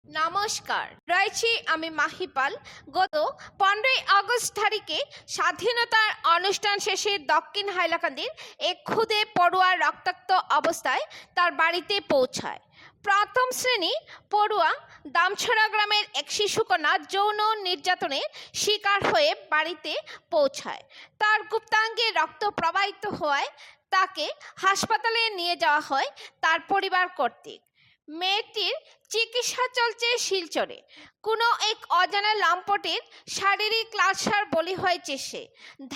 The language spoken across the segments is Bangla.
নমস্কার, রয়েছি আমি মাহিপাল। গত 15ই আগস্ট তারিখে স্বাধীনতার অনুষ্ঠান শেষে দক্ষিণ হাইলাকান্দির এক ক্ষুদে পড়ুয়া রক্তাক্ত অবস্থায় তার বাড়িতে পৌঁছায়। প্রথম শ্রেণী পড়ুয়া দামছড়া গ্রামের এক শিশুকন্যা যৌন নির্যাতনের শিকার হয়ে বাড়িতে পৌঁছায়। তার গুপ্তাঙ্গে রক্ত প্রবাহিত হওয়ায় তাকে হাসপাতালে নিয়ে যাওয়া হয় তার পরিবার কর্তৃক। মেয়েটির চিকিৎসা চলছে শিলচরে। কোনো এক অজানা লম্পটের শারীরিক লালসার বলি হয়েছে সে।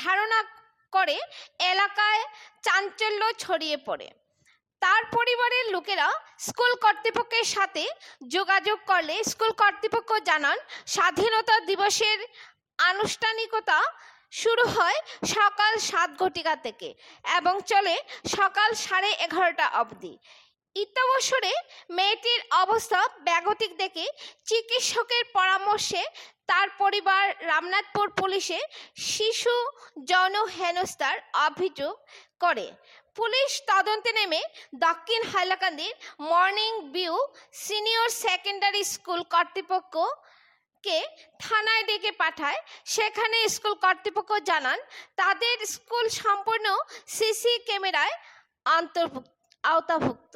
ধারণা করে এলাকায় চাঞ্চল্য ছড়িয়ে পড়ে। তার পরিবারের লোকেরা স্কুল কর্তৃপক্ষের সাথে যোগাযোগ করলে স্কুল কর্তৃপক্ষ জানান স্বাধীনতা দিবসের আনুষ্ঠানিকতা শুরু হয় সকাল 7 ঘটিকা থেকে এবং চলে সকাল 11:30 অবধি। ইত্যবসরে মেয়েটির অবস্থা বেগতিক দেখে চিকিৎসকের পরামর্শে তার পরিবার রামনাথপুর পুলিশে শিশু যৌন হেনস্থার অভিযোগ করে। পুলিশ তদন্তে নেমে দক্ষিণ হাইলাকান্দির Morning View Senior Secondary School কর্তৃপক্ষকে থানায় ডেকে পাঠায়। সেখানে স্কুল কর্তৃপক্ষ জানান তাদের স্কুল সম্পূর্ণ সিসি ক্যামেরায় আওতাভুক্ত।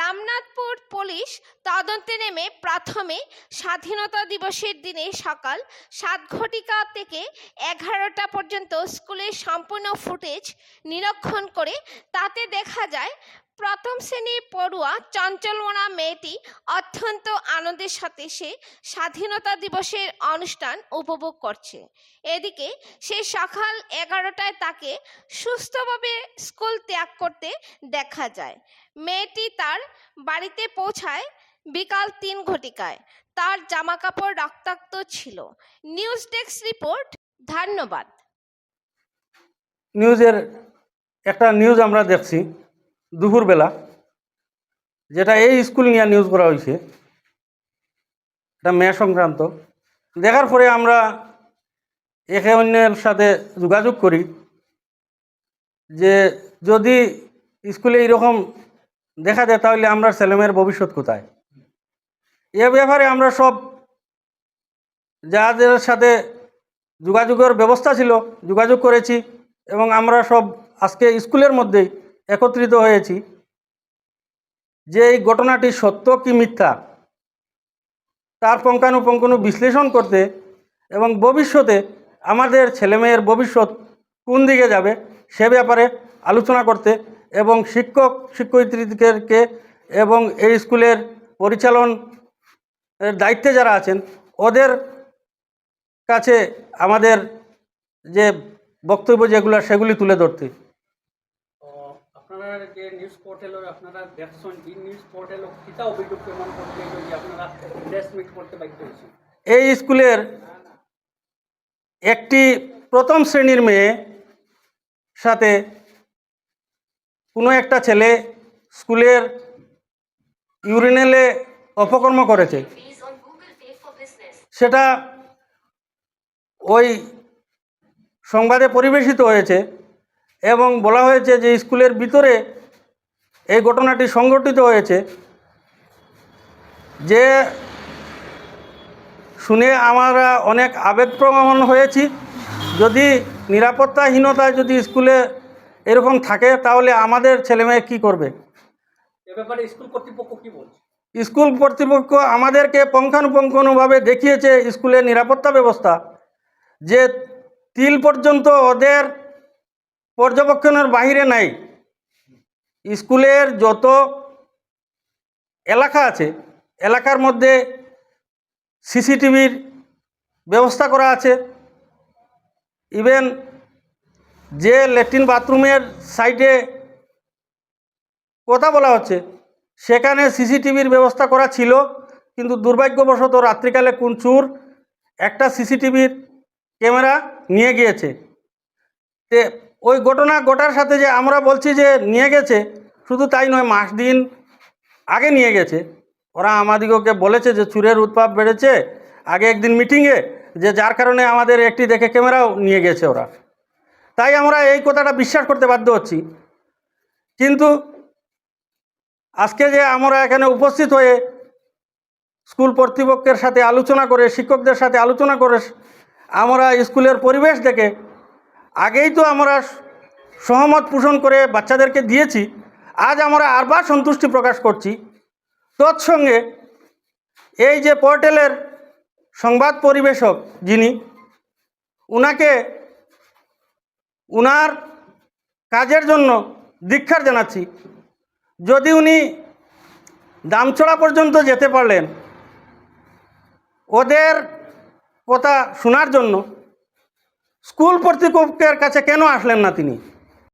রামনাথপুর পুলিশ তদন্তে নেমে প্রথমে স্বাধীনতা দিবসের দিনে সকাল 7 ঘটিকা থেকে 11টা পর্যন্ত স্কুলের সম্পূর্ণ ফুটেজ নিরীক্ষণ করে তাতে দেখা যায় প্রথম শ্রেণীর পড়ুয়া চঞ্চলমনা মেয়েটি অত্যন্ত আনন্দের সাথে সে স্বাধীনতা দিবসের অনুষ্ঠান উপভোগ করছে। এদিকে সে সকাল 11টায় তাকে সুস্থভাবে স্কুল ত্যাগ করতে দেখা যায়। মেয়েটি তার বাড়িতে পৌঁছায় বিকাল 3 ঘটিকায়। তার জামাকাপড় রক্তাক্ত ছিল। News desk report. ধন্যবাদ। নিউজের একটা নিউজ আমরা দেখছি দুপুরবেলা, যেটা এই স্কুল নিয়ে নিউজ করা হয়েছে, এটা মেয়ে সংক্রান্ত। দেখার পরে আমরা একে অন্যের সাথে যোগাযোগ করি যে যদি স্কুলে এইরকম দেখা যায় তাহলে আমরা ছেলেমেয়ের ভবিষ্যৎ কোথায়। এ ব্যাপারে আমরা সব যাদের সাথে যোগাযোগের ব্যবস্থা ছিল যোগাযোগ করেছি এবং আমরা সব আজকে স্কুলের মধ্যেই একত্রিত হয়েছি যে এই ঘটনাটি সত্য কি মিথ্যা তার পুঙ্খানুপুঙ্খ বিশ্লেষণ করতে এবং ভবিষ্যতে আমাদের ছেলেমেয়ের ভবিষ্যৎ কোন দিকে যাবে সে ব্যাপারে আলোচনা করতে এবং শিক্ষক শিক্ষয়িত্রীদেরকে এবং এই স্কুলের পরিচালন দায়িত্বে যারা আছেন ওদের কাছে আমাদের যে বক্তব্য যেগুলো সেগুলি তুলে ধরতে। আপনারা যে নিউজ পোর্টালের আপনারা দেখছেন এই নিউজ পোর্টালে কিতা অভিযোগ প্রমাণ করতে যে আপনারা প্রেস মিট করতে বাধ্য হয়েছেন? এই স্কুলের একটি প্রথম শ্রেণীর মেয়ে সাথে কোনো একটা ছেলে স্কুলের ইউরিনেলে অপকর্ম করেছে, সেটা ওই সংবাদে পরিবেশিত হয়েছে এবং বলা হয়েছে যে স্কুলের ভিতরে এই ঘটনাটি সংঘটিত হয়েছে। যে শুনে আমরা অনেক আবেগপ্রবণ হয়েছি। যদি নিরাপত্তাহীনতায় যদি স্কুলে এরকম থাকে তাহলে আমাদের ছেলেমেয়ে কী করবে? এ ব্যাপারে স্কুল কর্তৃপক্ষ কি বলছে? স্কুল কর্তৃপক্ষ আমাদেরকে পুঙ্খানুপুঙ্খভাবে দেখিয়েছে স্কুলের নিরাপত্তা ব্যবস্থা, যে তিল পর্যন্ত ওদের পর্যবেক্ষণের বাহিরে নাই। স্কুলের যত এলাকা আছে এলাকার মধ্যে সিসিটিভির ব্যবস্থা করা আছে। ইভেন যে ল্যাট্রিন বাথরুমের সাইডে কথা বলা হচ্ছে সেখানে সিসিটিভির ব্যবস্থা করা ছিল, কিন্তু দুর্ভাগ্যবশত রাত্রিকালে কোন চোর একটা সিসিটিভির ক্যামেরা নিয়ে গিয়েছে। তে ওই ঘটনা ঘটার সাথে যে আমরা বলছি যে নিয়ে গেছে, শুধু তাই নয়, মাস দিন আগে নিয়ে গেছে। ওরা আমাদিগকে বলেছে যে চোরের উৎপাত বেড়েছে আগে একদিন মিটিংয়ে, যে যার কারণে আমাদের একটি দেখে ক্যামেরাও নিয়ে গেছে ওরা। তাই আমরা এই কথাটা বিশ্বাস করতে বাধ্য হচ্ছি। কিন্তু আজকে যে আমরা এখানে উপস্থিত হয়ে স্কুল কর্তৃপক্ষের সাথে আলোচনা করে, শিক্ষকদের সাথে আলোচনা করে আমরা স্কুলের পরিবেশ দেখে আগেই তো আমরা সহমত পোষণ করে বাচ্চাদেরকে দিয়েছি। আজ আমরা আবার সন্তুষ্টি প্রকাশ করছি। তৎসঙ্গে এই যে পোর্টালের সংবাদ পরিবেশক যিনি, উনাকে উনার কাজের জন্য ধিক্কার জানাচ্ছি। যদি উনি দামছড়া পর্যন্ত যেতে পারলেন ওদের কথা শোনার জন্য, স্কুল কর্তৃপক্ষের কাছে কেন আসলেন না তিনি?